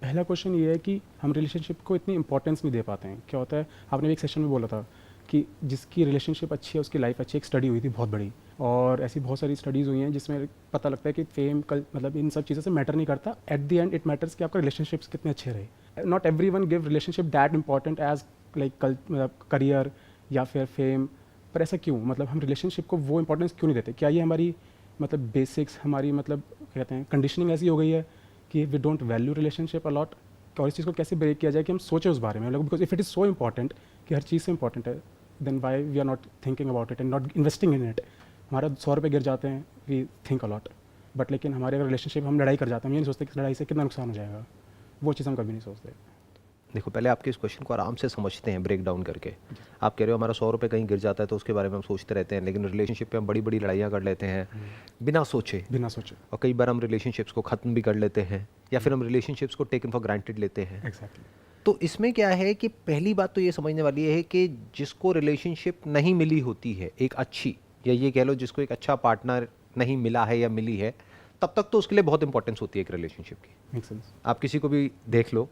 पहला क्वेश्चन ये है कि हम रिलेशनशिप को इतनी इंपॉर्टेंस नहीं दे पाते हैं। क्या होता है, आपने भी एक सेशन में बोला था कि जिसकी रिलेशनशिप अच्छी है उसकी लाइफ अच्छी। एक स्टडी हुई थी बहुत बड़ी, और ऐसी बहुत सारी स्टडीज़ हुई हैं जिसमें पता लगता है कि फेम कल मतलब इन सब चीज़ों से मैटर नहीं करता। At the end it matters कि आपका रिलेशनशिप्स कितने अच्छे रहे। Not every one give relationship that important as like career या फिर फेम। पर ऐसा क्यों, मतलब हम रिलेशनशिप को वो इंपॉर्टेंस क्यों नहीं देते? क्या ये हमारी मतलब बेसिक्स, हमारी मतलब कहते हैं कंडीशनिंग ऐसी हो गई है कि we don't value relationship a lot? और इस चीज़ को कैसे ब्रेक किया जाए कि हम सोचें उस बारे में, मतलब because if it is so important कि हर चीज़ से इंपॉर्टेंट है, then why we are not thinking about it and not investing in it. हमारा 100 रुपये गिर जाते हैं, वी थिंक अलॉट, बट लेकिन हमारे अगर रिलेशनशिप हम लड़ाई कर जाते हैं, हम ये नहीं सोचते कि लड़ाई से कितना नुकसान हो जाएगा। वो चीज़ हम कभी नहीं सोचते। देखो, पहले आपके इस क्वेश्चन को आराम से समझते हैं, ब्रेक डाउन करके। आप कह रहे हो हमारा 100 रुपये कहीं गिर जाता है तो उसके बारे में हम सोचते रहते हैं, लेकिन रिलेशनशिप पे हम बड़ी बड़ी लड़ाइयाँ कर लेते हैं बिना सोचे। और कई बार हम रिलेशनशिप्स को ख़त्म भी कर लेते हैं, या फिर हम रिलेशनशिप्स को टेकन फॉर ग्रांटेड लेते हैं। एग्जैक्टली। तो इसमें क्या है कि पहली बात तो ये समझने वाली है कि जिसको रिलेशनशिप नहीं मिली होती है एक अच्छी, या ये कह लो जिसको एक अच्छा पार्टनर नहीं मिला है या मिली है, तब तक तो उसके लिए बहुत इंपॉर्टेंस होती है एक रिलेशनशिप की। Make sense. आप किसी को भी देख लो,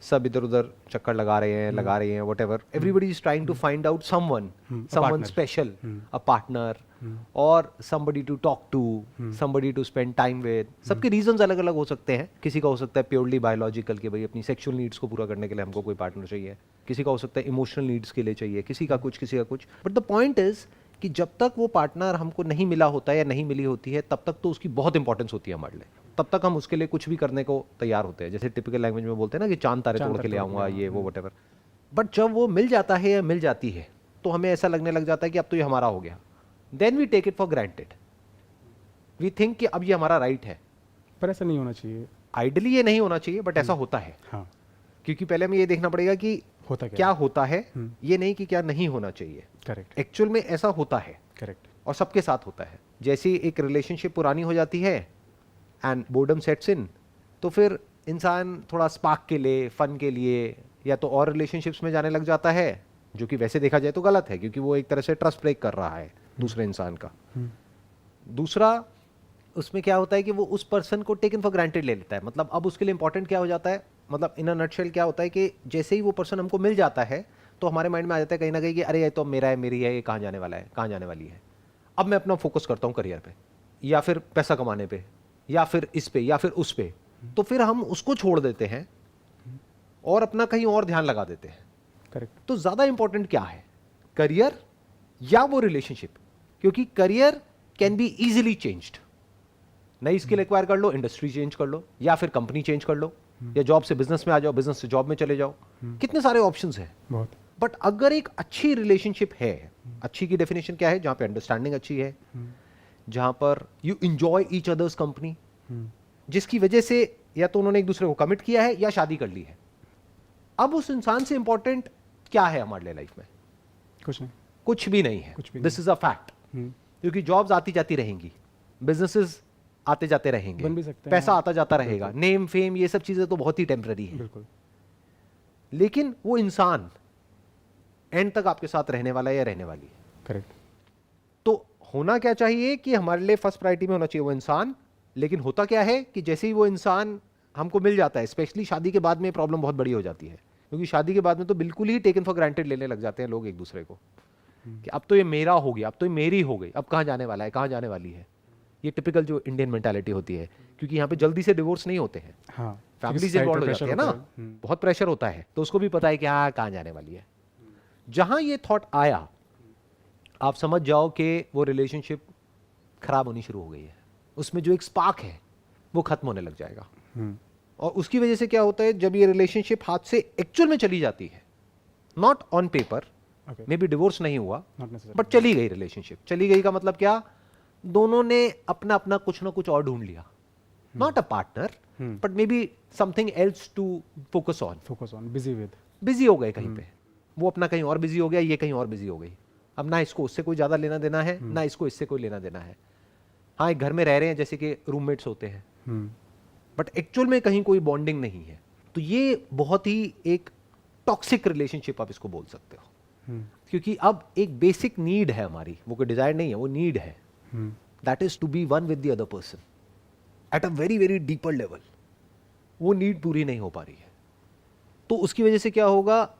सब इधर उधर चक्कर लगा रहे हैं, लगा रही हैं, whatever, everybody is trying to find out someone special, a partner, और somebody to talk to, somebody to spend time with। सबके रीजंस अलग अलग हो सकते हैं। किसी का हो सकता है प्योरली बायोलॉजिकल कि भाई अपनी सेक्सुअल नीड्स को पूरा करने के लिए हमको कोई पार्टनर चाहिए, किसी का हो सकता है इमोशनल नीड्स के लिए चाहिए, किसी का कुछ, किसी का कुछ। बट द पॉइंट इज कि जब तक वो पार्टनर हमको नहीं मिला होता है या नहीं मिली होती है, तब तक तो उसकी बहुत इंपॉर्टेंस होती है हमारे लिए। तब तक हम उसके लिए कुछ भी करने को तैयार होते हैं, जैसे टिपिकल लैंग्वेज में बोलते हैं ना कि चांद तारे तोड़ के ले आऊंगा, ये वो व्हाटएवर। बट जब वो मिल जाता है या मिल जाती है, तो हमें ऐसा लगने लग जाता है कि अब तो ये हमारा हो गया। Then we take it for granted. We think कि अब ये हमारा राइट है। पर ऐसा नहीं होना चाहिए। आइडली ये नहीं होना चाहिए, बट ऐसा होता है। हाँ। क्योंकि पहले हमें ये देखना पड़ेगा कि होता क्या होता है, ये नहीं कि क्या नहीं होना चाहिए। करेक्ट। एक्चुअल में ऐसा होता है। करेक्ट। और सबके साथ होता है। जैसे ही एक रिलेशनशिप पुरानी हो जाती है एंड बोर्डम सेट्स इन, तो फिर इंसान थोड़ा स्पार्क के लिए, फन के लिए, या तो और रिलेशनशिप्स में जाने लग जाता है, जो कि वैसे देखा जाए तो गलत है, क्योंकि वो एक तरह से ट्रस्ट ब्रेक कर रहा है दूसरे इंसान का। दूसरा, उसमें क्या होता है कि वो उस पर्सन को टेकन फॉर ग्रांटेड ले लेता है। मतलब अब उसके लिए इंपॉर्टेंट क्या हो जाता है, मतलब इन अ नटशेल क्या होता है कि जैसे ही वो पर्सन हमको मिल जाता है, तो हमारे माइंड में आ जाता है कहीं ना कहीं कि अरे ये तो मेरा है, मेरी है, ये कहाँ जाने वाला है, कहाँ जाने वाली है। अब मैं अपना फोकस करता हूँ करियर पे, या फिर पैसा कमाने पे, या फिर इस पे, या फिर उस पे। तो फिर हम उसको छोड़ देते हैं और अपना कहीं और ध्यान लगा देते हैं। करेक्ट। तो ज्यादा इंपॉर्टेंट क्या है, करियर या वो रिलेशनशिप? क्योंकि career can be easily changed. नई स्किल एक्वायर कर लो, इंडस्ट्री चेंज कर लो, या फिर कंपनी चेंज कर लो, या जॉब से बिजनेस में आ जाओ, बिजनेस से जॉब में चले जाओ। कितने सारे ऑप्शंस हैं। बहुत। बट अगर एक अच्छी रिलेशनशिप है, अच्छी की डेफिनेशन क्या है, जहां पे अंडरस्टैंडिंग अच्छी है, जहां पर you enjoy each others company, जिसकी वजह से या तो उन्होंने एक दूसरे को कमिट किया है या शादी कर ली है। अब उस इंसान से इंपॉर्टेंट क्या है हमारे लिए लाइफ में? कुछ नहीं। कुछ भी नहीं है। This is a fact. क्योंकि जॉब्स आती जाती रहेंगी, बिजनेसेस आते जाते रहेंगे, बन भी सकते हैं, पैसा आता जाता रहेगा, नेम फेम ये सब चीजें तो बहुत ही टेम्पररी है। बिल्कुल। लेकिन वो इंसान एंड तक आपके साथ रहने वाला है या रहने वाली है। करेक्ट। तो होना क्या चाहिए कि हमारे लिए फर्स्ट प्रायोरिटी में होना चाहिए वो इंसान। लेकिन होता क्या है कि जैसे ही वो इंसान हमको मिल जाता है, स्पेशली शादी के बाद में प्रॉब्लम बहुत बड़ी हो जाती है। क्योंकि शादी के बाद में तो बिल्कुल ही टेकन फॉर ग्रांटेड लेने लग जाते हैं लोग एक दूसरे को, कि अब तो ये मेरा हो गया, अब तो ये मेरी हो गई, अब कहाँ जाने वाला है, कहाँ जाने वाली है। ये टिपिकल जो इंडियन मेंटालिटी होती है, क्योंकि यहाँ पे जल्दी से डिवोर्स नहीं होते हैं। हाँ। फैमिली से इन्वॉल्व हो जाती है ना, बहुत प्रेशर होता है, तो उसको भी पता है कि हाँ कहाँ जाने वाली है। जहां ये थॉट आया, आप समझ जाओ कि वो रिलेशनशिप खराब होनी शुरू हो गई है। उसमें जो एक स्पार्क है वो खत्म होने लग जाएगा। और उसकी वजह से क्या होता है, जब ये रिलेशनशिप हाथ से एक्चुअल में चली जाती है, not on paper, may be divorce नहीं हुआ, बट चली गई रिलेशनशिप। चली गई का मतलब क्या, दोनों ने अपना अपना कुछ ना कुछ और ढूंढ लिया। Not a partner, but maybe something else to focus on, busy हो गए कहीं पे। वो अपना कहीं और बिजी हो गया, ये कहीं और बिजी हो गई। अब ना इसको उससे कोई ज्यादा लेना देना है, ना इसको इससे कोई लेना देना है। हाँ, एक घर में रह रहे हैं जैसे कि रूममेट्स होते हैं, बट एक्चुअल में कहीं कोई बॉन्डिंग नहीं है। तो ये बहुत ही एक टॉक्सिक रिलेशनशिप आप इसको बोल सकते हो। क्योंकि अब एक बेसिक नीड है हमारी, वो कोई डिजायर नहीं है, वो नीड है, that is to be one with the other person at a very very deeper level. वो नीड पूरी नहीं हो पा रही है, तो उसकी वजह से क्या होगा,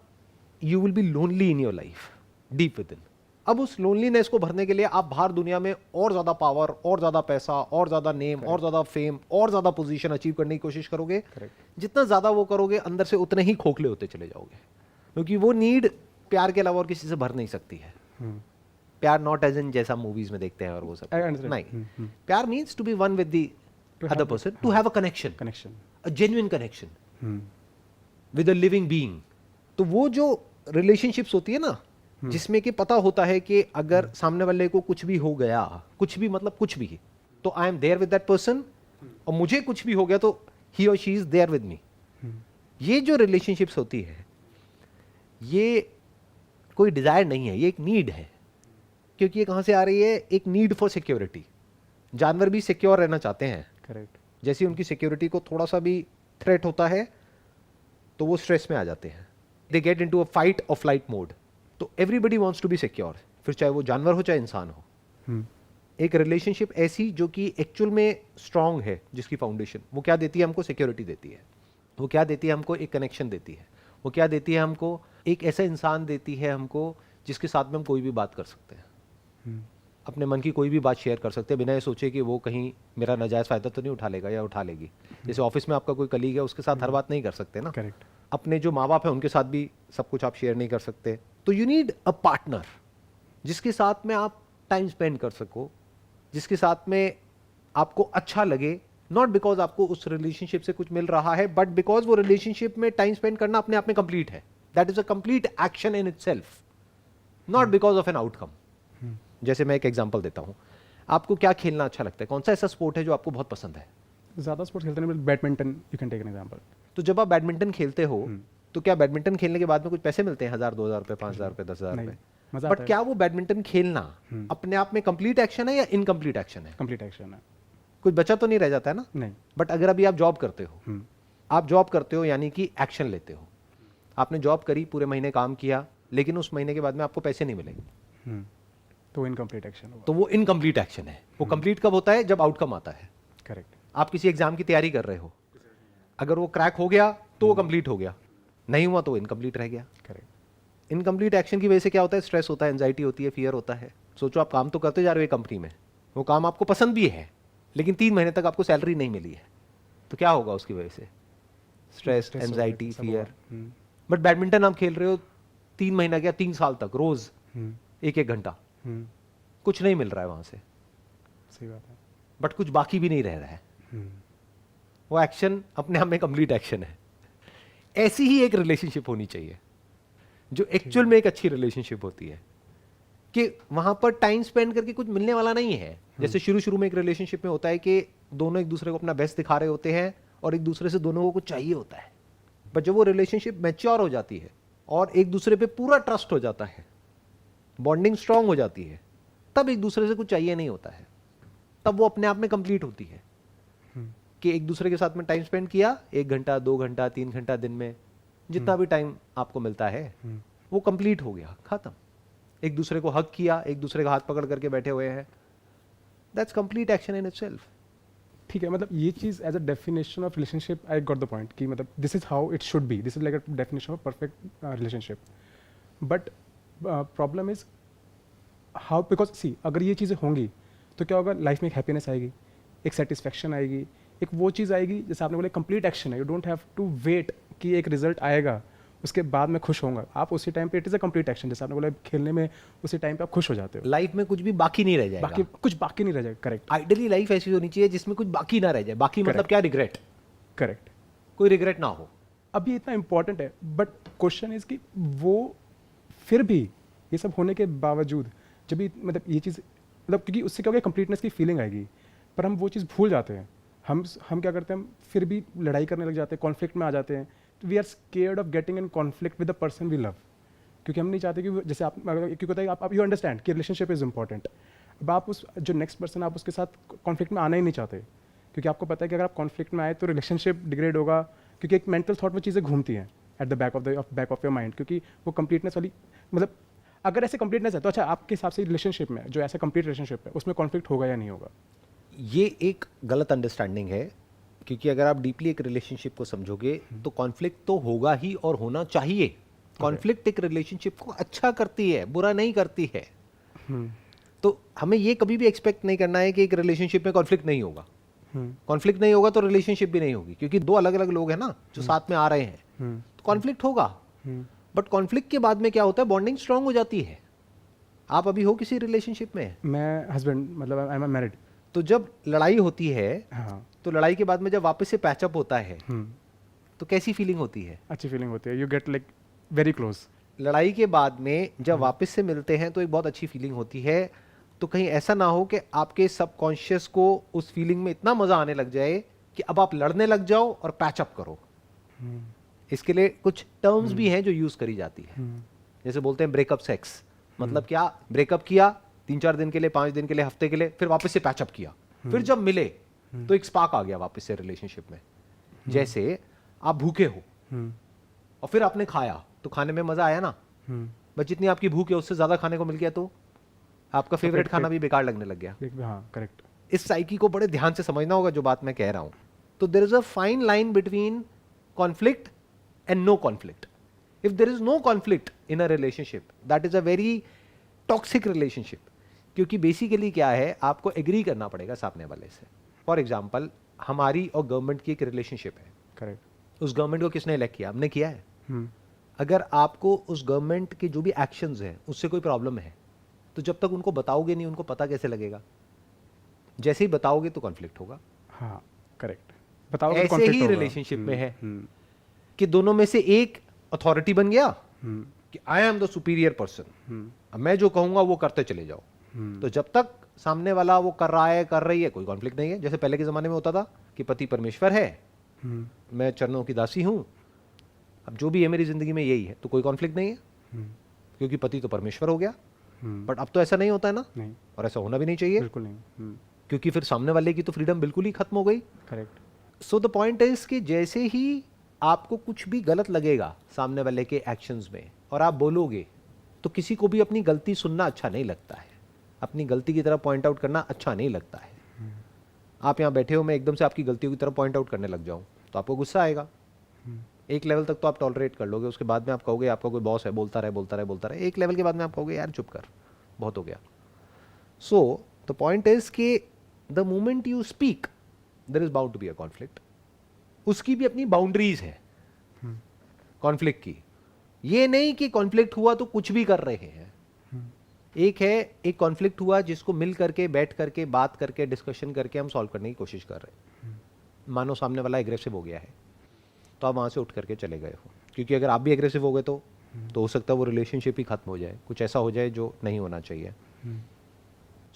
you will be lonely in your life deep with in. अब उस लोनलीनेस को भरने के लिए आप बाहर दुनिया में और ज्यादा पावर, और ज्यादा पैसा, और ज्यादा नेम, और ज्यादा फेम, और ज्यादा पोजीशन अचीव करने की कोशिश करोगे। जितना ज्यादा वो करोगे अंदर से उतने ही खोखले होते चले जाओगे, क्योंकि वो नीड प्यार के अलावा और किसी से भर नहीं सकती है। प्यार नॉट एज इन जैसा मूवीज में देखते हैं और वो सब नहीं, प्यार means to be one with the other person, to have a connection, a genuine connection with a living being. तो वो जो रिलेशनशिप्स होती है ना, जिसमें कि पता होता है कि अगर सामने वाले को कुछ भी हो गया, कुछ भी मतलब कुछ भी, तो I am there with that person, और मुझे कुछ भी हो गया तो ही और she is there with me. ये जो रिलेशनशिप्स होती है, ये कोई डिजायर नहीं है, ये एक नीड है। क्योंकि ये कहां से आ रही है, एक नीड फॉर सिक्योरिटी। जानवर भी सिक्योर रहना चाहते हैं, करेक्ट। जैसे उनकी सिक्योरिटी को थोड़ा सा भी थ्रेट होता है तो वो स्ट्रेस में आ जाते हैं, they get into a fight और फ्लाइट मोड। तो everybody wants to be secure, फिर चाहे वो जानवर हो चाहे इंसान हो। एक रिलेशनशिप ऐसी जो कि एक्चुअल में स्ट्रांग है, जिसकी फाउंडेशन वो क्या देती है हमको, सिक्योरिटी देती है। वो क्या देती है हमको, एक कनेक्शन देती है। वो क्या देती है हमको, एक ऐसा इंसान देती है हमको जिसके साथ में हम कोई भी बात कर सकते हैं, अपने मन की कोई भी बात शेयर कर सकते हैं, बिना ये सोचे कि वो कहीं मेरा नाजायज फायदा तो नहीं उठा लेगा या उठा लेगी। जैसे ऑफिस में आपका कोई कलीग है, उसके साथ हर बात नहीं कर सकते ना, करेक्ट। अपने जो माँ बाप है उनके साथ भी सब कुछ आप शेयर नहीं कर सकते। तो यू नीड अ पार्टनर जिसके साथ में आप टाइम स्पेंड कर सको, जिसके साथ में आपको अच्छा लगे, नॉट बिकॉज आपको उस रिलेशनशिप से कुछ मिल रहा है, बट बिकॉज वो रिलेशनशिप में टाइम स्पेंड करना अपने आप में कंप्लीट है। That is a complete action in itself, not because of an outcome. जैसे मैं एक एग्जांपल देता हूं, आपको क्या खेलना अच्छा लगता है, कौन सा ऐसा स्पोर्ट है जो आपको बहुत पसंद है? ज़्यादा स्पोर्ट्स खेलते नहीं, badminton you can take an example. तो जब आप बैडमिंटन खेलते हो तो क्या बैडमिंटन खेलने के बाद में कुछ पैसे मिलते हैं, 1000 2000 रुपए, 5000 रुपए, 10,000 रुपए? बट क्या वो बैडमिंटन खेलना अपने आप में कंप्लीट एक्शन है या इनकम्प्लीट एक्शन है? कंप्लीट एक्शन है। कुछ बचा तो नहीं रह जाता है ना? नहीं। बट अगर अभी आप जॉब करते हो, आप जॉब करते हो यानी कि एक्शन लेते हो। आपने जॉब करी, पूरे महीने काम किया, लेकिन उस महीने के बाद में आपको पैसे नहीं मिलेंगे, तो इनकम्प्लीट एक्शन होगा। तो वो इनकम्प्लीट एक्शन है। वो कंप्लीट कब होता है, जब आउटकम आता है। करेक्ट। आप किसी एग्जाम की तैयारी कर रहे हो, अगर वो क्रैक हो गया तो वो कंप्लीट हो गया, नहीं हुआ तो इनकम्प्लीट रह गया। करेक्ट। इनकम्प्लीट एक्शन की वजह से क्या होता है, स्ट्रेस होता है, एंजाइटी होती है, फियर होता है। सोचो आप काम तो करते जा रहे हो कंपनी में, वो काम आपको पसंद भी है, लेकिन 3 महीने तक आपको सैलरी नहीं मिली है, तो क्या होगा उसकी वजह से? Stress, anxiety, fear. But badminton आप खेल रहे हो 3 महीना क्या 3 साल तक, रोज 1-1 घंटा, कुछ नहीं मिल रहा है वहां से, सही बात है, बट कुछ बाकी भी नहीं रह रहा है। वो एक्शन अपने आप में कंप्लीट एक्शन है। ऐसी ही एक रिलेशनशिप होनी चाहिए जो एक्चुअल में एक अच्छी रिलेशनशिप होती है, कि वहां पर टाइम स्पेंड करके कुछ मिलने वाला नहीं है। जैसे शुरू शुरू में एक रिलेशनशिप में होता है कि दोनों एक दूसरे को अपना बेस्ट दिखा रहे होते हैं और एक दूसरे से दोनों को कुछ चाहिए होता है। बट जब वो रिलेशनशिप मैच्योर हो जाती है और एक दूसरे पे पूरा ट्रस्ट हो जाता है, बॉन्डिंग स्ट्रांग हो जाती है, तब एक दूसरे से कुछ चाहिए नहीं होता है, तब वो अपने आप में कंप्लीट होती है। कि एक दूसरे के साथ में टाइम स्पेंड किया, 1 घंटा 2 घंटा 3 घंटा दिन में, जितना भी टाइम आपको मिलता है, वो कंप्लीट हो गया, खत्म। एक दूसरे को हक किया, एक दूसरे का हाथ पकड़ करके बैठे हुए हैं, that's complete action in itself. ठीक है, मतलब ये चीज़ as a definition of relationship I got the point कि मतलब this is how it should be, this is like a definition of perfect relationship. But problem is how, because see अगर ये चीज़ें होंगी तो क्या होगा, लाइफ में एक हैप्पीनेस आएगी, एक सेटिस्फैक्शन आएगी, एक वो चीज़ आएगी जैसे आपने बोला कंप्लीट एक्शन है। You don't have to wait कि एक रिजल्ट आएगा उसके बाद मैं खुश होऊंगा, आप उसी टाइम पे it is a complete action. जैसे आपने बोला खेलने में उसी टाइम पे आप खुश हो जाते हो, लाइफ में कुछ भी बाकी नहीं रह जाएगा, बाकी कुछ बाकी नहीं रह जाएगा। करेक्ट। आइडियली लाइफ ऐसी होनी चाहिए जिसमें कुछ बाकी ना रह जाए। बाकी मतलब क्या, रिग्रेट। करेक्ट, कोई रिग्रेट ना हो। अब ये इतना इंपॉर्टेंट है, बट क्वेश्चन इज कि वो फिर भी ये सब होने के बावजूद जब भी मतलब ये चीज़ मतलब क्योंकि उससे क्या होगा, कंप्लीटनेस की फीलिंग आएगी, पर हम वो चीज़ भूल जाते हैं। हम क्या करते हैं, हम फिर भी लड़ाई करने लग जाते हैं, कॉन्फ्लिक्ट में आ जाते हैं। We are scared of getting in conflict with the person we love, क्योंकि हम नहीं चाहते कि जैसे आप क्योंकि होता है आप यू अंडरस्टैंड कि रिलेशनशिप इज इंपॉर्टेंट। अब आप उस जो नेक्स्ट पर्सन आप उसके साथ कॉन्फ्लिक्ट में आना ही नहीं चाहते, क्योंकि आपको पता है कि अगर आप कॉन्फ्लिक्ट में आए तो रिलेशनशिप डिग्रेड होगा, क्योंकि एक मेंटल थॉट में चीज़ें घूमती हैं at the back of your mind, क्योंकि वो कंप्लीटनेस वाली मतलब अगर ऐसे कंप्लीटनेस है तो अच्छा आपके हिसाब से रिलेशनशिप में जो ऐसा कंप्लीट रिलेशनशिप है उसमें कॉन्फ्लिक्ट होगा या नहीं होगा? ये एक गलत अंडरस्टैंडिंग है। क्योंकि अगर आप डीपली एक रिलेशनशिप को समझोगे तो कॉन्फ्लिक्ट तो होगा ही और होना चाहिए। कॉन्फ्लिक्ट एक रिलेशनशिप को अच्छा करती है, बुरा नहीं करती है। तो हमें ये कभी भी एक्सपेक्ट नहीं करना है कि एक रिलेशनशिप में कॉन्फ्लिक्ट नहीं होगा। कॉन्फ्लिक्ट नहीं होगा तो रिलेशनशिप भी नहीं होगी, क्योंकि दो अलग अलग लोग हैं ना जो साथ में आ रहे हैं, तो कॉन्फ्लिक्ट होगा। बट कॉन्फ्लिक्ट के बाद में क्या होता है, बॉन्डिंग स्ट्रांग हो जाती है। आप अभी हो किसी रिलेशनशिप में? मैं हस्बैंड, मतलब आई एम मैरिड। तो जब लड़ाई होती है, हाँ, तो लड़ाई के बाद में जब वापस से पैचअप होता है तो कैसी फीलिंग होती है? अच्छी फीलिंग होती है, you get like very close. लड़ाई के बाद में जब वापस से मिलते हैं तो एक बहुत अच्छी फीलिंग होती है। तो कहीं ऐसा ना हो कि आपके सबकॉन्शियस को उस फीलिंग में इतना मजा आने लग जाए कि अब आप लड़ने लग जाओ और पैचअप करो। इसके लिए कुछ टर्म्स भी हैं जो यूज करी जाती है, जैसे बोलते हैं ब्रेकअप सेक्स। मतलब क्या, ब्रेकअप किया 3-4 दिन के लिए, 5 दिन के लिए, हफ्ते के लिए, फिर वापस से पैचअप किया, फिर जब मिले तो एक स्पार्क आ गया वापस से रिलेशनशिप में। जैसे आप भूखे हो और फिर आपने खाया तो खाने में मजा आया ना, बस जितनी आपकी भूख है उससे ज्यादा खाने को मिल गया तो आपका फेवरेट खाना भी बेकार लगने लग गया। हाँ, करेक्ट। इस साइकी को बड़े ध्यान से समझना होगा जो बात मैं कह रहा हूं। तो there is a fine line between conflict and no conflict. If there is no conflict in a relationship, that is a very toxic relationship. क्योंकि बेसिकली क्या है, आपको एग्री करना पड़ेगा सामने वाले से। फॉर एग्जाम्पल, हमारी और गवर्नमेंट की एक रिलेशनशिप है। करेक्ट। उस गवर्नमेंट को किसने इलेक्ट किया? हमने किया है। अगर आपको उस गवर्नमेंट के जो भी एक्शंस हैं उससे कोई प्रॉब्लम है, तो जब तक उनको बताओगे नहीं, उनको पता कैसे लगेगा? जैसे ही बताओगे तो कॉन्फ्लिक्ट होगा। हाँ, करेक्ट। बताओ। ऐसे ही रिलेशनशिप में है कि दोनों में से एक अथॉरिटी बन गया कि I am the superior person, अब मैं जो कहूंगा वो करते चले जाओ। तो जब तक सामने वाला वो कर रहा है, कर रही है, कोई कॉन्फ्लिक्ट नहीं है। जैसे पहले के जमाने में होता था कि पति परमेश्वर है, मैं चरणों की दासी हूं, अब जो भी है मेरी जिंदगी में यही है, तो कोई कॉन्फ्लिक्ट नहीं है क्योंकि पति तो परमेश्वर हो गया। बट अब तो ऐसा नहीं होता है ना, नहीं, और ऐसा होना भी नहीं चाहिए, बिल्कुल नहीं। क्योंकि फिर सामने वाले की तो फ्रीडम बिल्कुल ही खत्म हो गई। Correct. So the point is कि जैसे ही आपको कुछ भी गलत लगेगा सामने वाले के एक्शंस में और आप बोलोगे, तो किसी को भी अपनी गलती सुनना अच्छा नहीं लगता है, अपनी गलती की तरफ पॉइंट आउट करना अच्छा नहीं लगता है। आप यहाँ बैठे हो, मैं एकदम से आपकी गलतियों की तरफ पॉइंट आउट करने लग जाऊं तो आपको गुस्सा आएगा। एक लेवल तक तो आप टॉलरेट कर लोगे, उसके बाद में आप कहोगे आपका कोई बॉस है, बोलता रहे बोलता रहे बोलता रहे। एक लेवल के बाद में आप कहोगे यार चुप कर, बहुत हो गया। सो द पॉइंट इज कि the moment you speak there is bound to be a conflict. उसकी भी अपनी बाउंड्रीज है कॉन्फ्लिक्ट की। ये नहीं कि कॉन्फ्लिक्ट हुआ तो कुछ भी कर रहे हैं। एक है, एक कॉन्फ्लिक्ट हुआ जिसको मिल करके, बैठ करके, बात करके, डिस्कशन करके हम सॉल्व करने की कोशिश कर रहे हैं। मानो सामने वाला एग्रेसिव हो गया है तो आप वहां से उठ करके चले गए हो, क्योंकि अगर आप भी एग्रेसिव हो गए तो हो सकता है वो रिलेशनशिप ही खत्म हो जाए, कुछ ऐसा हो जाए जो नहीं होना चाहिए।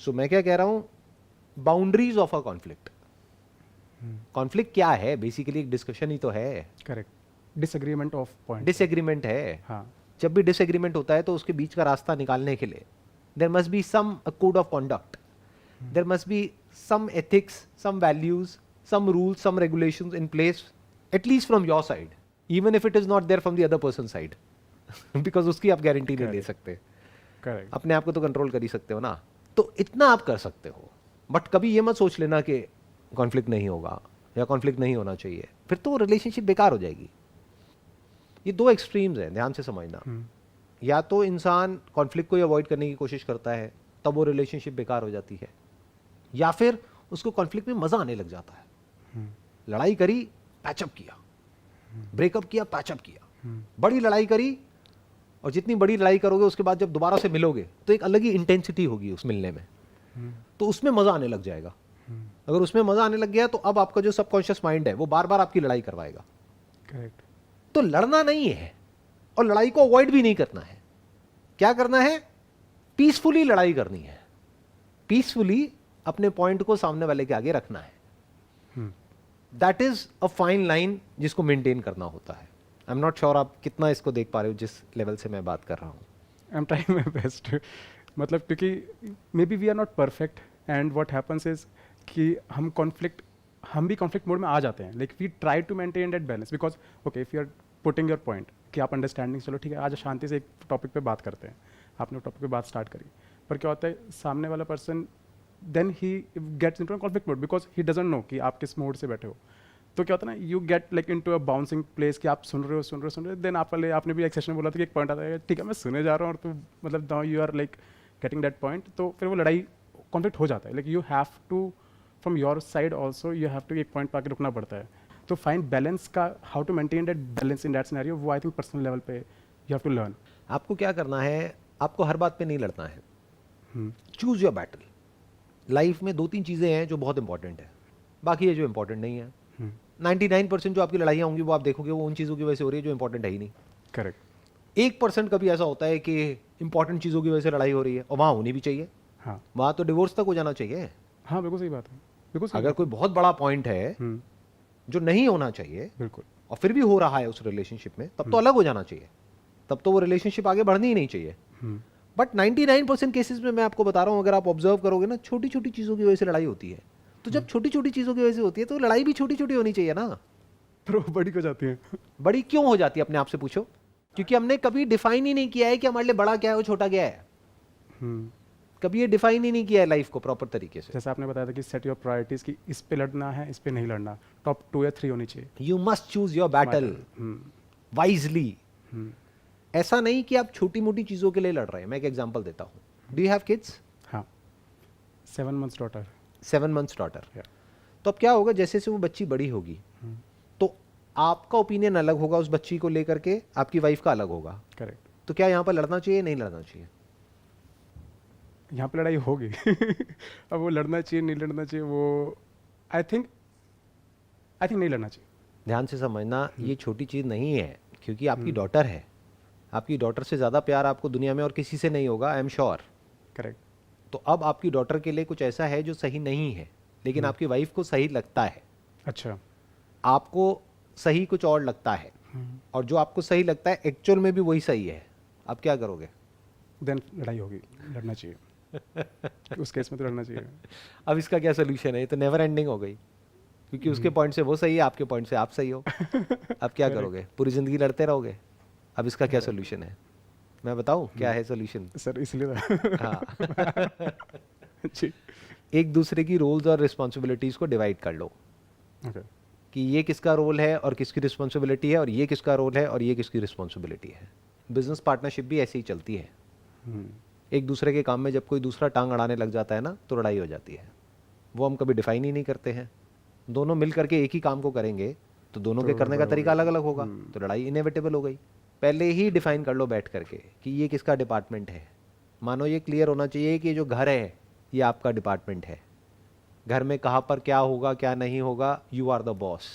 सो मैं क्या कह रहा हूं, boundaries of a conflict. Conflict क्या है? बेसिकली एक डिस्कशन ही तो है। Correct. Disagreement of point. Disagreement है। हाँ। जब भी डिसएग्रीमेंट होता है तो उसके बीच का रास्ता निकालने के लिए there must be some code of conduct, there must be some ethics, some values, some rules, some regulations in place, at least from your side, even if it is not there from the other person side, because उसकी आप guarantee नहीं ले सकते। Correct. अपने आप को तो control कर ही सकते हो ना, तो इतना आप कर सकते हो। बट कभी ये मत सोच लेना कि कॉन्फ्लिक्ट नहीं होगा या कॉन्फ्लिक्ट नहीं होना चाहिए, फिर तो रिलेशनशिप बेकार हो जाएगी। ये दो एक्सट्रीम्स हैं, ध्यान से समझना। या तो इंसान कॉन्फ्लिक्ट को अवॉइड करने की कोशिश करता है, तब वो रिलेशनशिप बेकार हो जाती है, या फिर उसको कॉन्फ्लिक्ट में मजा आने लग जाता है। लड़ाई करी, पैचअप किया, ब्रेकअप किया, पैचअप किया, बड़ी लड़ाई करी, और जितनी बड़ी लड़ाई करोगे उसके बाद जब दोबारा से मिलोगे तो एक अलग ही इंटेंसिटी होगी उस मिलने में, तो उसमें मजा आने लग जाएगा। अगर उसमें मजा आने लग गया तो अब आपका जो सबकॉन्शियस माइंड है वो बार बार आपकी लड़ाई करवाएगा। करेक्ट। तो लड़ना नहीं है और लड़ाई को अवॉइड भी नहीं करना है। क्या करना है? पीसफुली लड़ाई करनी है, पीसफुली अपने पॉइंट को सामने वाले के आगे रखना है। That is a fine line जिसको मेंटेन करना होता है। आई एम नॉट श्योर आप कितना इसको देख पा रहे हो जिस लेवल से मैं बात कर रहा हूं। I am trying my best. मतलब क्योंकि maybe we are not perfect, and what happens is कि हम भी कॉन्फ्लिक्ट मोड में आ जाते हैं, like we try to maintain that balance, because okay if you are putting your point कि आप अंडरस्टैंडिंग, चलो ठीक है आज शांति से एक टॉपिक पे बात करते हैं, आपने टॉपिक पे बात स्टार्ट करी, पर क्या होता है सामने वाला person then he gets into a conflict mode because he doesn't know कि आप किस मोड से बैठे हो। तो क्या होता है ना, you get like into a bouncing place कि आप सुन रहे हो देन आपने भी एक सेशन में बोला था कि एक पॉइंट आता है, ठीक है मैं सुने जा रहा हूँ और तू मतलब now you are like getting that point, तो फिर वो लड़ाई कॉन्फ्लिक्ट हो जाता है। Like you have to from your side also you have to एक पॉइंट पर आके रुकना पड़ता है। तो फाइंड बैलेंस का, how to maintain that balance in that scenario, वो आई थिंक पर्सनल लेवल पे यू हैव टू लर्न। आपको क्या करना है, आपको हर बात पे नहीं लड़ना है, चूज योर बैटल। लाइफ में 2-3 चीज़ें हैं जो बहुत इंपॉर्टेंट है, बाकी ये जो इंपॉर्टेंट नहीं है। 99% जो आपकी लड़ाइयाँ होंगी वो आप देखोगे वो उन चीज़ों की वजह से हो रही है जो इंपॉर्टेंट है ही नहीं। करेक्ट। 1% कभी ऐसा होता है कि इंपॉर्टेंट चीज़ों की वजह से लड़ाई हो रही है, और वहाँ होनी भी चाहिए। हाँ वहाँ तो डिवोर्स तक हो जाना चाहिए। हाँ बिल्कुल सही बात है, बिल्कुल सही अगर कोई बहुत बड़ा पॉइंट है जो नहीं होना चाहिए बिल्कुल। और फिर भी हो रहा है उस रिलेशनशिप में, तब तो अलग हो जाना चाहिए, तब तो वो रिलेशनशिप आगे बढ़नी ही नहीं चाहिए। बट 99% केसेस में मैं आपको बता रहा हूँ, अगर आप ऑब्जर्व करोगे ना, छोटी छोटी चीज़ों की वजह से लड़ाई होती है। तो जब छोटी छोटी चीज़ों की वजह से होती है तो लड़ाई भी छोटी छोटी होनी चाहिए ना। पर वो बड़ी हो जाती है। बड़ी क्यों हो जाती है अपने आप से पूछो। क्योंकि हमने कभी डिफाइन ही नहीं किया है कि हमारे लिए बड़ा क्या है और छोटा क्या है। कभी ये डिफाइन ही नहीं किया है लाइफ को प्रॉपर तरीके से। जैसे आपने बताया था कि सेट योर प्रायोरिटीज, कि इस पे लड़ना है, इस पे नहीं लड़ना, टॉप 2 या 3 होनी चाहिए। You must choose your battle wisely. ऐसा नहीं कि आप छोटी मोटी चीज़ों के लिए लड़ रहे हैं। मैं एक एग्जांपल देता हूँ। Do you have kids? हाँ, 7 months डॉटर। 7 months daughter. तो अब क्या होगा, जैसे से वो बच्ची बड़ी होगी तो आपका ओपिनियन अलग होगा उस बच्ची को लेकर के, आपकी वाइफ का अलग होगा। करेक्ट। तो क्या यहाँ पर लड़ना चाहिए, नहीं लड़ना चाहिए? यहाँ पे लड़ाई होगी। अब वो लड़ना चाहिए नहीं लड़ना चाहिए, वो आई थिंक नहीं लड़ना चाहिए। ध्यान से समझना, ये छोटी चीज़ नहीं है, क्योंकि आपकी डॉटर है। आपकी डॉटर से ज़्यादा प्यार आपको दुनिया में और किसी से नहीं होगा, आई एम श्योर। करेक्ट। तो अब आपकी डॉटर के लिए कुछ ऐसा है जो सही नहीं है, लेकिन आपकी वाइफ को सही लगता है। अच्छा। आपको सही कुछ और लगता है, और जो आपको सही लगता है एक्चुअल में भी वही सही है। आप क्या करोगे? देन लड़ाई होगी, लड़ना चाहिए। उस केस में तो लड़ना चाहिए। अब इसका क्या सोल्यूशन है? ये तो नेवर एंडिंग हो गई, क्योंकि उसके पॉइंट से वो सही है, आपके पॉइंट से आप सही हो। अब क्या करोगे? पूरी जिंदगी लड़ते रहोगे। अब इसका क्या सोल्यूशन है? मैं बताऊं क्या है सोल्यूशन? सर इसलिए हाँ। जी। एक दूसरे की रोल्स और रिस्पॉन्सिबिलिटीज को डिवाइड कर लो। ओके। कि ये किसका रोल है और किसकी रिस्पॉन्सिबिलिटी है, और ये किसका रोल है और ये किसकी रिस्पॉन्सिबिलिटी है। बिजनेस पार्टनरशिप भी ऐसे ही चलती है। एक दूसरे के काम में जब कोई दूसरा टांग अड़ाने लग जाता है ना, तो लड़ाई हो जाती है। वो हम कभी डिफाइन ही नहीं करते हैं। दोनों मिल करके एक ही काम को करेंगे तो दोनों के करने का तरीका अलग अलग होगा, तो लड़ाई इनएविटेबल हो गई। पहले ही डिफाइन कर लो बैठ करके कि ये किसका डिपार्टमेंट है। मानो ये क्लियर होना चाहिए कि जो घर है ये आपका डिपार्टमेंट है। घर में कहाँ पर क्या होगा क्या नहीं होगा, you are the boss.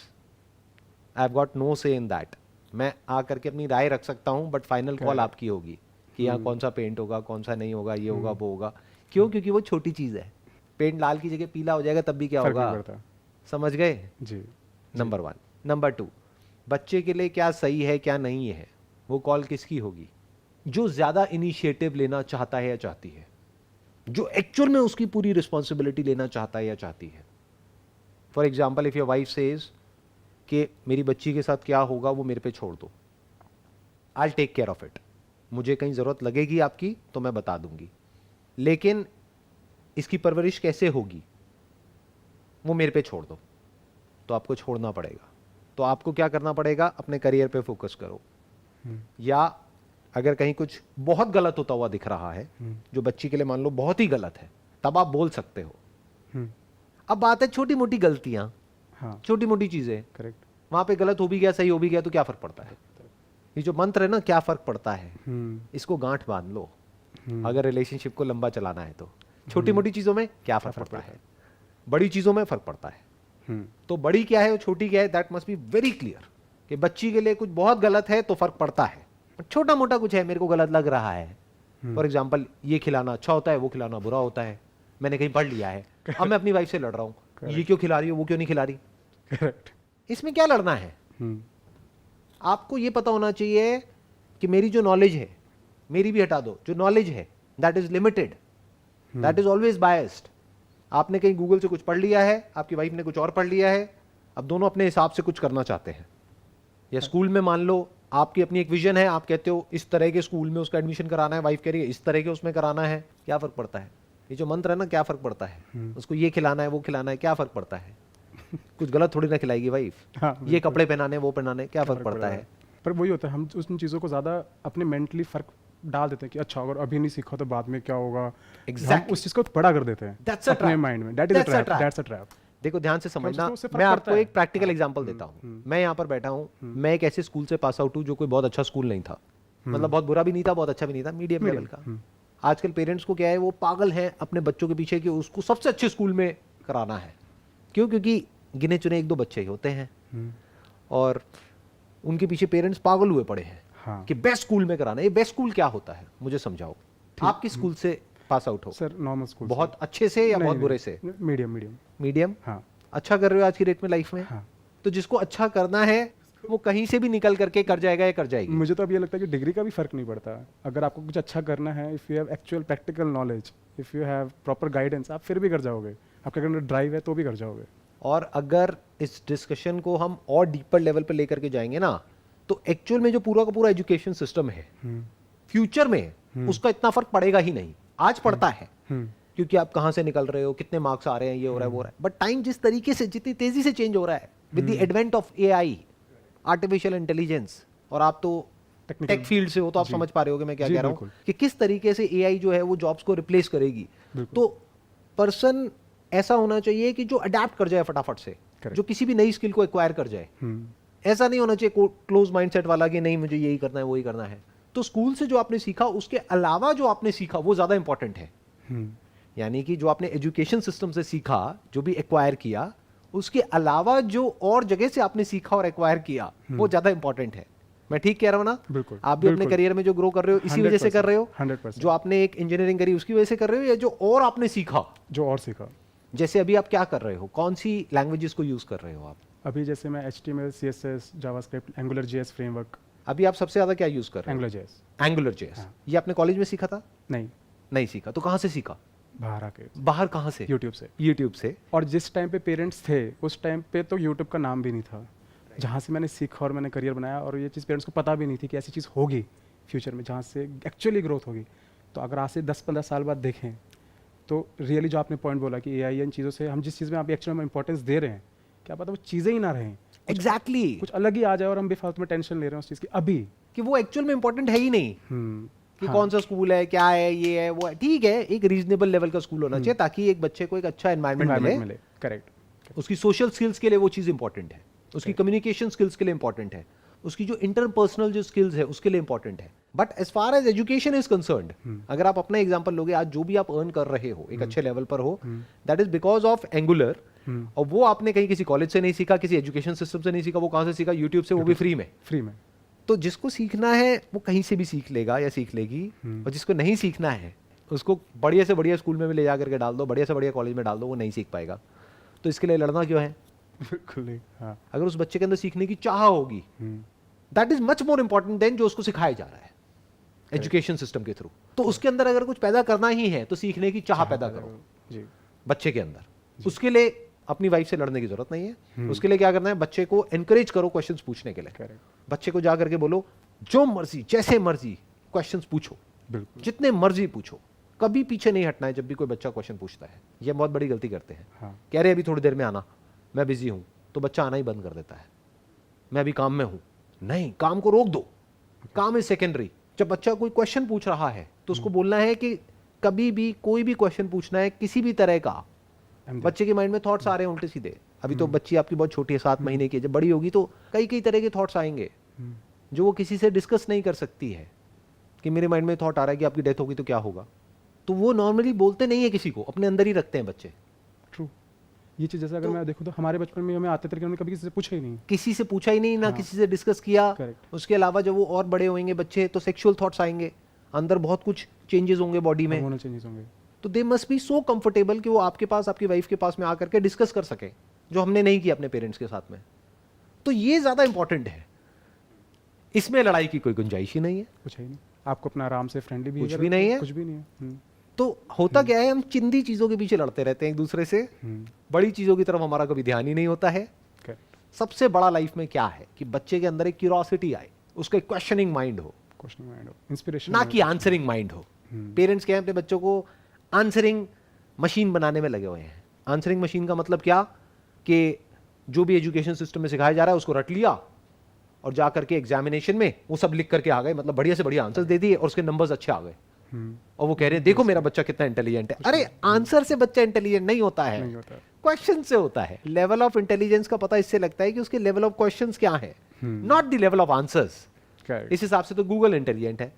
I have got no say in that. मैं आ करके अपनी राय रख सकता हूँ, बट फाइनल कॉल आपकी होगी कि यहाँ कौन सा पेंट होगा, कौन सा नहीं होगा, ये होगा वो होगा। क्यों? क्योंकि वो छोटी चीज़ है। पेंट लाल की जगह पीला हो जाएगा तब भी क्या होगा, समझ गए जी? नंबर 1। नंबर 2, बच्चे के लिए क्या सही है क्या नहीं है, वो कॉल किसकी होगी? जो ज़्यादा इनिशिएटिव लेना चाहता है या चाहती है, जो एक्चुअल में उसकी पूरी रिस्पॉन्सिबिलिटी लेना चाहता है या चाहती है। For example, if your wife says कि मेरी बच्ची के साथ क्या होगा वो मेरे पे छोड़ दो, I will take care of it. मुझे कहीं ज़रूरत लगेगी आपकी तो मैं बता दूंगी, लेकिन इसकी परवरिश कैसे होगी वो मेरे पे छोड़ दो। तो आपको छोड़ना पड़ेगा। तो आपको क्या करना पड़ेगा? अपने करियर पे फोकस करो। या अगर कहीं कुछ बहुत गलत होता हुआ दिख रहा है, जो बच्ची के लिए मान लो बहुत ही गलत है, तब आप बोल सकते हो। अब बात है छोटी मोटी गलतियां, छोटी मोटी चीजें। करेक्ट। वहां पे गलत हो भी गया, सही हो भी गया, तो क्या फर्क पड़ता है? ये जो मंत्र है ना, क्या फर्क पड़ता है, इसको गांठ बांध लो। अगर रिलेशनशिप को लंबा चलाना है तो छोटी मोटी चीजों में क्या फर्क पड़ता है, बड़ी चीजों में फर्क पड़ता है। तो बड़ी क्या है और छोटी क्या है, that must be very clear. कि बच्ची के लिए कुछ बहुत गलत है तो फर्क पड़ता है, छोटा मोटा कुछ है मेरे को गलत लग रहा है। फॉर एग्जाम्पल, ये खिलाना अच्छा होता है, वो खिलाना बुरा होता है, मैंने कहीं पढ़ लिया है। अब मैं अपनी वाइफ से लड़ रहा हूँ, ये क्यों खिला रही हो, वो क्यों नहीं खिला रही। करेक्ट। इसमें क्या लड़ना है? आपको ये पता होना चाहिए कि मेरी जो नॉलेज है, मेरी भी हटा दो, जो नॉलेज है that is limited, that is always biased. आपने कहीं गूगल से कुछ पढ़ लिया है, आपकी वाइफ ने कुछ और पढ़ लिया है, अब दोनों अपने हिसाब से कुछ करना चाहते हैं। या स्कूल में मान लो आपकी अपनी एक विजन है, आप कहते हो इस तरह के स्कूल में उसका एडमिशन कराना है, वाइफ कह रही है इस तरह के उसमें कराना है, क्या फर्क पड़ता है? ये जो मंत्र है ना, क्या फर्क पड़ता है? उसको ये खिलाना है, वो खिलाना है, क्या फर्क पड़ता है? कुछ गलत थोड़ी ना खिलाएगी वाइफ। हाँ, ये बिल्कुल। कपड़े पहनाने वो पहनाने क्या फर्क पड़ता है। पर वही होता है, हम उन चीज़ों को ज़्यादा अपने मेंटली फ़र्क डाल देते हैं कि अच्छा अगर अभी नहीं सीखा तो बाद में क्या होगा। Exactly. हम उस चीज़ को बड़ा कर देते हैं That's a अपने trap. माइंड में। That is a That's a trap, trap. That's a trap. देखो ध्यान से समझना, उससे फर्क मैं पड़ता आपको है। एक प्रैक्टिकल हाँ, एग्जांपल देता हूँ। मैं यहाँ पर बैठा हूँ, मैं एक ऐसे स्कूल से पास आउट हूँ जो कोई बहुत अच्छा स्कूल नहीं था, मतलब बहुत बुरा भी नहीं था बहुत अच्छा भी नहीं था, मीडियम लेवल का। आजकल पेरेंट्स को क्या है, वो पागल हैं अपने बच्चों के पीछे कि उसको सबसे अच्छे स्कूल में कराना है। क्यों? क्योंकि गिने चुने एक दो बच्चे ही होते हैं और उनके पीछे पेरेंट्स पागल हुए पड़े हैं हाँ। कि बेस्ट स्कूल में कराना है। ये बेस्ट स्कूल क्या होता है मुझे समझाओ। आप किस स्कूल से पास आउट हो? Sir normal school. बहुत अच्छे से या बहुत बुरे से? Medium medium. मीडियम। हाँ अच्छा कर रहे हो आज की डेट में लाइफ में? हाँ। तो जिसको अच्छा करना है वो कहीं से भी निकल करके कर जाएगा या कर जाएगी। मुझे तो अब ये लगता है कि डिग्री का भी फर्क नहीं पड़ता। अगर आपको कुछ अच्छा करना है, if you have actual practical knowledge, if you have proper guidance, आप फिर भी कर जाओगे। आपके अंदर ड्राइव है तो भी कर जाओगे। और अगर इस डिस्कशन को हम और डीपर लेवल पे लेकर के जाएंगे ना, तो एक्चुअल में जो पूरा का पूरा एजुकेशन सिस्टम है फ्यूचर में उसका इतना फर्क पड़ेगा ही नहीं। आज पड़ता है क्योंकि आप कहाँ से निकल रहे हो, कितने मार्क्स आ रहे हैं, ये हो रहा है वो हो रहा है। बट टाइम जिस तरीके से, जितनी तेजी से चेंज हो रहा है with the advent of AI, artificial intelligence, और आप तो टेक फील्ड से हो तो आप समझ पा रहे होगे मैं क्या कह रहा हूँ कि किस तरीके से एआई जो है वो जॉब्स को रिप्लेस करेगी। तो पर्सन ऐसा होना चाहिए कि जो अडेप्ट कर जाए फटाफट से, जो किसी भी नई स्किल को एक्वायर कर जाए। ऐसा नहीं होना चाहिए क्लोज माइंडसेट वाला कि नहीं मुझे यही करना है वही करना है। तो स्कूल से जो आपने सीखा उसके अलावा जो आपने सीखा वो ज्यादा इंपॉर्टेंट है। यानी कि जो आपने एजुकेशन सिस्टम से सीखा, जो भी एक्वायर किया, उसके अलावा जो और जगह से आपने सीखा और एक्वायर किया वो ज्यादा इंपॉर्टेंट है। मैं ठीक कह रहा हूं ना? बिल्कुल। आप भी अपने करियर में जो ग्रो कर रहे हो इसी वजह से कर रहे हो? 100%। जो आपने एक इंजीनियरिंग करी उसकी वजह से कर रहे हो, या जो और आपने सीखा? जो और सीखा। जैसे अभी आप क्या कर रहे हो, कौन सी लैंग्वेजेस को यूज कर रहे हो आप? अभी जैसे मैं HTML, CSS, JavaScript, angular JS framework. अभी आप सबसे ज्यादा क्या यूज कर रहे हो? Angular JS। Angular JS। ये आपने कॉलेज में सीखा था? नहीं नहीं सीखा। तो कहां से सीखा? बाहर आके। बाहर कहां से? यूट्यूब से। यूट्यूब से। और जिस टाइम पे पेरेंट्स थे उस टाइम पे तो यूट्यूब का नाम भी नहीं था। जहाँ से मैंने सीखा और मैंने करियर बनाया, और ये चीज़ पेरेंट्स को पता भी नहीं थी कि ऐसी चीज़ होगी फ्यूचर में जहाँ से एक्चुअली ग्रोथ होगी। तो अगर आज से 10-15 साल बाद देखें तो रियली जो आपने पॉइंट बोला कि AI इन चीज़ों से हम जिस चीज़ में आप एक्चुअली में इंपॉर्टेंस दे रहे हैं, क्या पता वो चीज़ें ही ना रहें, एग्जैक्टली कुछ अलग ही आ जाए और हम बेफालतू में टेंशन ले रहे हैं उस चीज़ की अभी कि वो एक्चुअल में इंपॉर्टेंट है ही नहीं कि कौन सा स्कूल है, क्या है, ये है वो है। ठीक है, एक रीजनेबल लेवल का स्कूल होना चाहिए ताकि एक बच्चे को एक अच्छा एनवायरनमेंट मिले। करेक्ट। उसकी सोशल स्किल्स के लिए वो चीज इंपॉर्टेंट है, उसकी कम्युनिकेशन स्किल्स के लिए इंपॉर्टेंट है, उसकी जो इंटरपर्सनल जो स्किल्स है उसके लिए इंपॉर्टेंट है। But as far as education is concerned, अगर आप अपना एग्जांपल लोगे, आज जो भी आप अर्न कर रहे हो एक अच्छे लेवल पर हो, that is because of angular. और वो आपने कहीं किसी कॉलेज से नहीं सीखा, किसी एजुकेशन सिस्टम से नहीं सीखा, वो कहां से सीखा? यूट्यूब से, वो भी फ्री में। तो जिसको सीखना है वो कहीं से भी सीख लेगा या सीख लेगी, और जिसको नहीं सीखना है उसको बढ़िया से बढ़िया स्कूल में भी ले जा करके डाल दो, बढ़िया से बढ़िया कॉलेज में डाल दो, वो नहीं सीख पाएगा। तो इसके लिए लड़ना क्यों है? बिल्कुल नहीं। हाँ। अगर उस बच्चे के अंदर सीखने की चाह होगी, that is much more important than जो उसको सिखाया जा रहा है एजुकेशन सिस्टम के थ्रू। तो उसके अंदर अगर कुछ पैदा करना ही है तो सीखने की चाह पैदा करो जी। बच्चे के अंदर। उसके लिए अपनी वाइफ से लड़ने की जरूरत नहीं है। उसके लिए क्या करना है, बच्चे को एनकरेज करो क्वेश्चंस पूछने के लिए। बच्चे को जा करके बोलो जो मर्जी जैसे मर्जी क्वेश्चंस पूछो, जितने मर्जी पूछो, कभी पीछे नहीं हटना है जब भी कोई बच्चा क्वेश्चन पूछता है। ये बहुत बड़ी गलती करते हैं। हाँ। कह रहे अभी थोड़ी देर में आना, मैं बिजी हूं, तो बच्चा आना ही बंद कर देता है। मैं अभी काम में हूं, नहीं, काम को रोक दो, काम इज सेकेंडरी। जब बच्चा कोई क्वेश्चन पूछ रहा है तो उसको बोलना है कि कभी भी कोई भी क्वेश्चन पूछना है किसी भी तरह का, बच्चे के माइंड में थॉट्स आ रहे हैं उल्टे सीधे। अभी तो बच्ची आपकी बहुत छोटी है, 7 महीने की, जब बड़ी होगी तो कई कई तरह के थॉट्स आएंगे जो वो किसी से डिस्कस नहीं कर सकती है। कि मेरे माइंड में थॉट आ रहा है कि आपकी डेथ होगी तो क्या होगा, तो वो नॉर्मली बोलते नहीं है किसी को, अपने अंदर ही रखते हैं बच्चे। ट्रू। ये चीज़ जैसे अगर मैं देखूँ तो हमारे बचपन में हमें आते थे लेकिन हमने कभी किसी से पूछा ही नहीं, किसी से पूछा ही नहीं, ना किसी से डिस्कस किया। उसके अलावा जब वो और बड़े होंगे बच्चे तो सेक्सुअल थॉट्स आएंगे, अंदर बहुत कुछ चेंजेस होंगे बॉडी में, चेंजेस होंगे। तो they must be so comfortable कि वो आपके पास, आपकी वाइफ के पास में आकर के डिस्कस कर सके, जो हमने नहीं किया अपने पेरेंट्स के साथ में। तो ये ज्यादा इंपॉर्टेंट है, इसमें लड़ाई की कोई गुंजाइश ही नहीं है। कुछ है नहीं, आपको अपना आराम से फ्रेंडली भी कुछ भी नहीं है, कुछ भी नहीं है। तो होता क्या है, हम चिंदी चीजों के पीछे लड़ते रहते हैं एक दूसरे से, बड़ी चीजों की तरफ हमारा कभी ध्यान ही नहीं होता है। सबसे बड़ा लाइफ में क्या है कि बच्चे के अंदर एक क्यूरियोसिटी आए, उसका एक क्वेश्चनिंग माइंड हो, इंस्पिरेशन, ना कि आंसरिंग माइंड हो। पेरेंट्स क्या है, अपने बच्चों को आंसरिंग मशीन बनाने में लगे हुए हैं। आंसरिंग मशीन का मतलब क्या? कि जो भी एजुकेशन सिस्टम में सिखाया जा रहा है उसको रट लिया और जा करके एग्जामिनेशन में वो सब लिख करके आ गए, मतलब बढ़िया से बढ़िया आंसर दे दिए और उसके नंबर्स अच्छे आ गए और वो कह रहे हैं देखो मेरा बच्चा कितना इंटेलिजेंट है। अरे आंसर से बच्चा इंटेलिजेंट नहीं होता है, क्वेश्चन से होता है। लेवल ऑफ इंटेलिजेंस का पता इससे लगता है कि उसके लेवल ऑफ क्वेश्चंस क्या है, not the level of answers. इस हिसाब से तो गूगल इंटेलिजेंट है,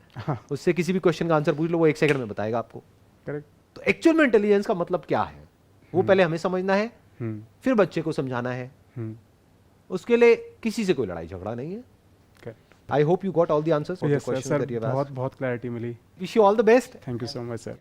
उससे किसी भी क्वेश्चन का आंसर पूछ लो वो 1 सेकंड में बताएगा आपको। तो एक्चुअल में इंटेलिजेंस का मतलब क्या है वो पहले हमें समझना है, फिर बच्चे को समझाना है। उसके लिए किसी से कोई लड़ाई झगड़ा नहीं है। I hope you got all the answers for the questions that you have asked. बहुत क्लैरिटी मिली। Wish you all the best. Thank you so much sir.